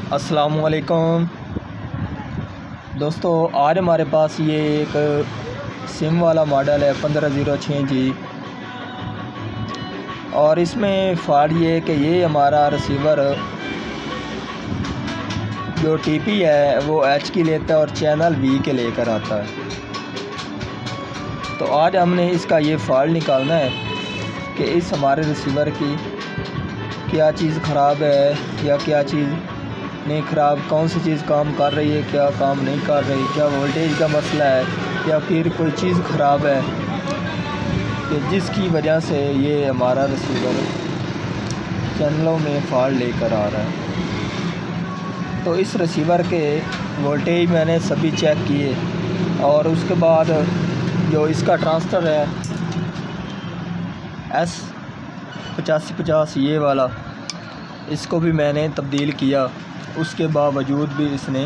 अस्सलामुअलैकुम दोस्तों, आज हमारे पास ये एक सिम वाला मॉडल है 1506G। और इसमें फ़ॉल्ट ये है कि ये हमारा रिसीवर जो टीपी है वो एच की लेता है और चैनल वी के लेकर आता है। तो आज हमने इसका ये फ़ॉल्ट निकालना है कि इस हमारे रिसीवर की क्या चीज़ ख़राब है या क्या चीज़ नहीं ख़राब, कौन सी चीज़ काम कर रही है, क्या काम नहीं कर रही, क्या वोल्टेज का मसला है या फिर कोई चीज़ ख़राब है कि जिसकी वजह से ये हमारा रिसीवर चैनलों में फ़ॉल्ट लेकर आ रहा है। तो इस रिसीवर के वोल्टेज मैंने सभी चेक किए और उसके बाद जो इसका ट्रांसफ़र है S8550 ये वाला, इसको भी मैंने तब्दील किया। उसके बावजूद भी इसने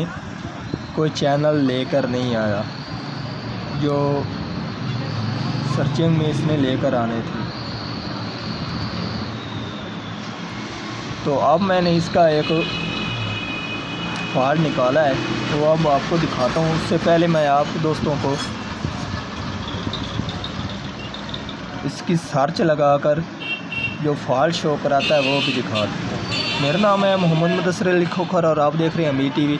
कोई चैनल लेकर नहीं आया जो सर्चिंग में इसने लेकर आने थे। तो अब मैंने इसका एक फ़ॉल्ट निकाला है, तो अब आपको दिखाता हूँ। उससे पहले मैं आप दोस्तों को इसकी सर्च लगाकर जो फ़ॉल्ट शो कराता है वो भी दिखा दूँ। मेरा नाम है मोहम्मद मुदस्सिर अली खोखर और आप देख रहे हैं अमीर टीवी।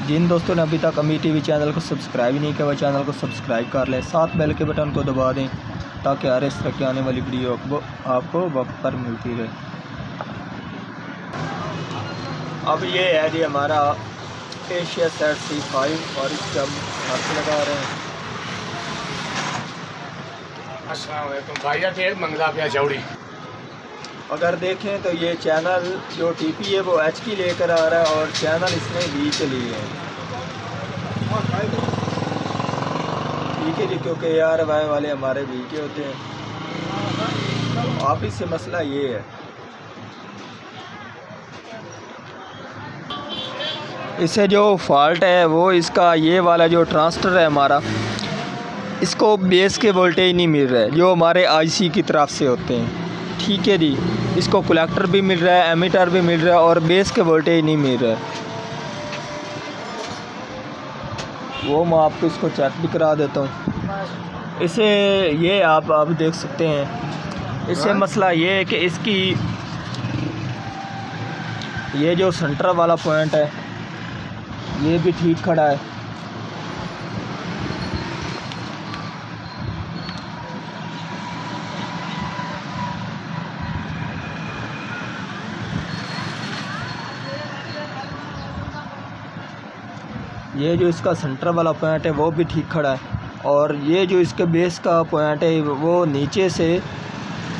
जिन दोस्तों ने अभी तक अमीर टीवी चैनल को सब्सक्राइब नहीं किया वो चैनल को सब्सक्राइब कर लें, साथ बेल के बटन को दबा दें ताकि हर इस तरह की आने वाली वीडियो आपको वक्त पर मिलती रहे। अब ये है जी हमारा एशिया सेट C5 और इसके हम हाथ लगा रहे हैं। अस्सलाम वालेकुम भाइया, थे मंगला पिया चौड़ी। अगर देखें तो ये चैनल जो टीपी है वो एच की लेकर आ रहा है और चैनल इसने वी के लिए है। ठीक है जी, क्योंकि यार वाई वाले हमारे वी के होते हैं। आप इससे मसला ये है, इससे जो फॉल्ट है वो इसका ये वाला जो ट्रांजिस्टर है हमारा, इसको बेस के वोल्टेज नहीं मिल रहा है जो हमारे आईसी की तरफ से होते हैं। ठीक है जी, इसको कलेक्टर भी मिल रहा है, एमीटर भी मिल रहा है और बेस के वोल्टेज नहीं मिल रहा है। वो मैं आपको इसको चेक भी करा देता हूँ। इसे ये आप देख सकते हैं। इससे मसला ये है कि इसकी ये जो सेंटर वाला पॉइंट है ये भी ठीक खड़ा है। ये जो इसका सेंटर वाला पॉइंट है वो भी ठीक खड़ा है और ये जो इसके बेस का पॉइंट है वो नीचे से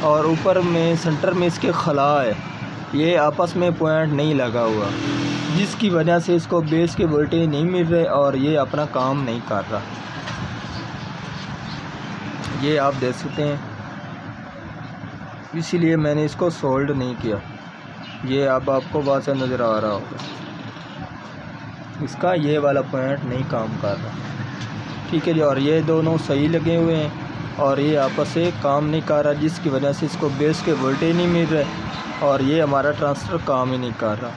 और ऊपर में सेंटर में इसके खला है, ये आपस में पॉइंट नहीं लगा हुआ, जिसकी वजह से इसको बेस के वोल्टेज नहीं मिल रहे और ये अपना काम नहीं कर रहा। ये आप देख सकते हैं, इसीलिए मैंने इसको सोल्ड नहीं किया। ये अब आपको वाज़ेह नज़र आ रहा होगा, इसका ये वाला पॉइंट नहीं काम कर रहा। ठीक है जी, और ये दोनों सही लगे हुए हैं और ये आपस से काम नहीं कर रहा, जिसकी वजह से इसको बेस के वोल्टेज नहीं मिल रहे और ये हमारा ट्रांजिस्टर काम ही नहीं कर रहा,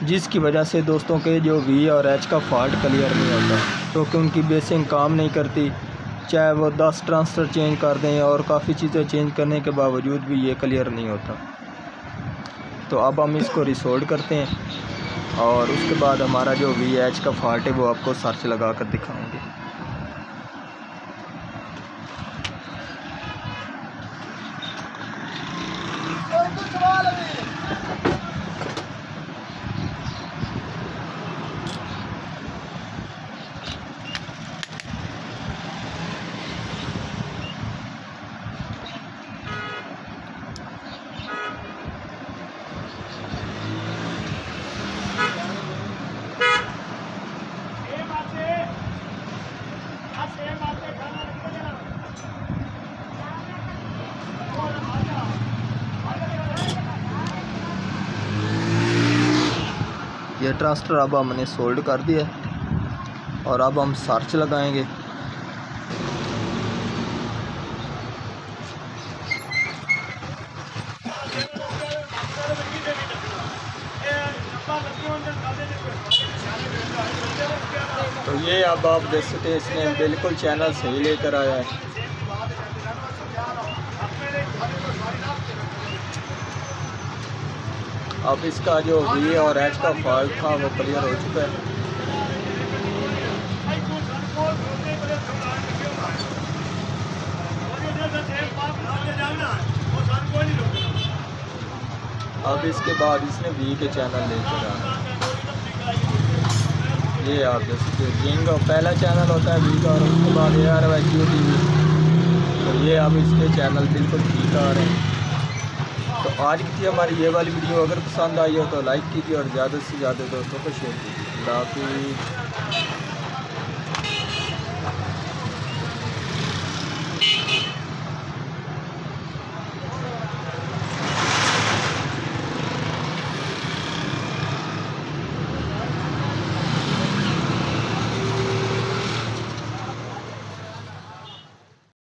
जिसकी वजह से दोस्तों के जो वी और एच का फॉल्ट क्लियर नहीं होता, क्योंकि उनकी बेसिंग काम नहीं करती। चाहे वो 10 ट्रांजिस्टर चेंज कर दें और काफ़ी चीज़ें चेंज करने के बावजूद भी ये क्लियर नहीं होता। तो अब हम इसको रिसोल्ड करते हैं और उसके बाद हमारा जो वी एच का फॉल्ट है वो आपको सर्च लगा कर दिखाऊंगे। ये ट्रांजिस्टर अब हमने सोल्ड कर दिया और अब हम सर्च लगाएंगे। तो ये अब आप देख सकते हैं, इसने बिल्कुल चैनल सही लेकर आया है। अब इसका जो वी और एच का फॉल्ट था वो क्लियर हो चुका है। अब इसके बाद इसने वी के चैनल लेकर आना। ये आप देख सकते हैं, जिंग पहला चैनल होता है वी का और उसके बाद ARYQTV। तो ये अब इसके चैनल बिल्कुल ठीक आ रहे हैं। तो आज की थी हमारी ये वाली वीडियो। अगर पसंद आई हो तो लाइक कीजिए और ज़्यादा से ज़्यादा दोस्तों को शेयर कीजिए। अल्लाह हाफ़िज़।